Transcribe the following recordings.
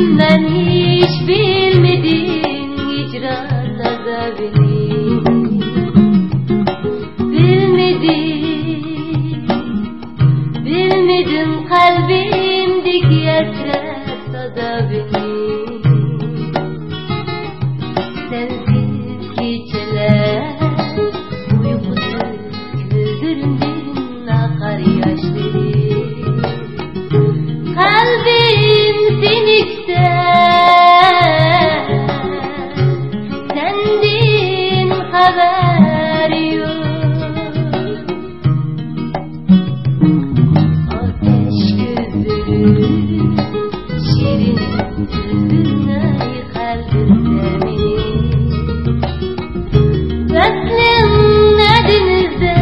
Küstüm ben hiç bilmedin hicran azabını. Bilmedim kalbimdeki hasret azabını. Sensiz geceler, uykusuz gözlerimden akar yaşları. Kalbim sinikte, sendin haber yok. Ateş gözlüm, şirin sözüne kalbimde beni. Veslim nedinizde,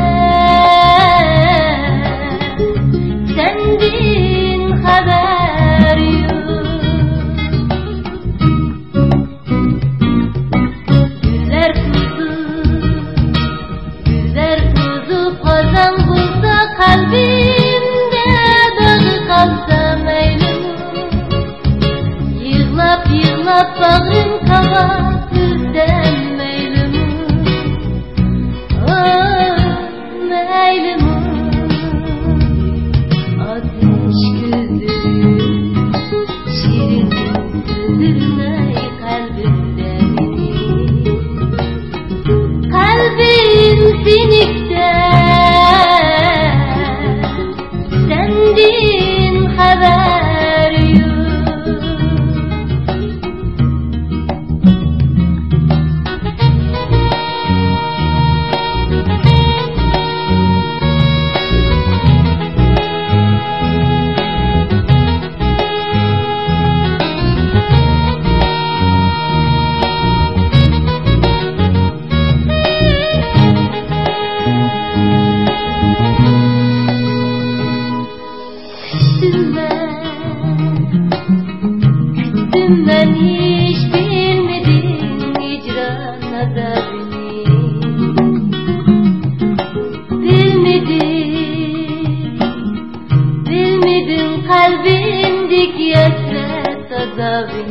sendin haber yok. Güller kuzu kazan bulsa kalbimde dağı kalsa meylum. Yığlap yığlap bağrım kava sizden meylum. Oh meylum. Ateş gözlüm, şirin sözüne kalbimde beni. Kalbim sinikte, sendin haber yok. Küstüm ben hiç bilmedim hicran azabını. Bilmedim kalbimdeki hasret azabını.